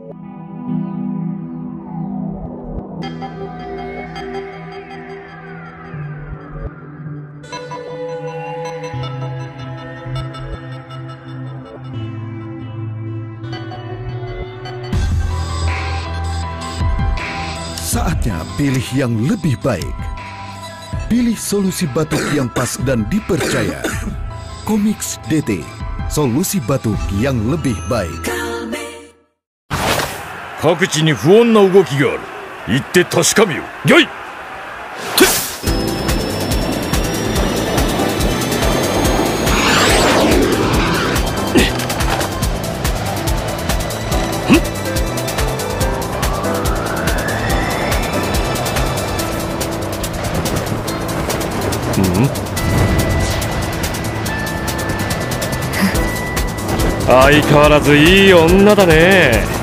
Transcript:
Saatnya pilih yang lebih baik. Pilih solusi batuk yang pas dan dipercaya. Comix DT, solusi batuk yang lebih baik. 各地に不穏な動きがある。行って確かめよ。よい。相変わらずいい女だね。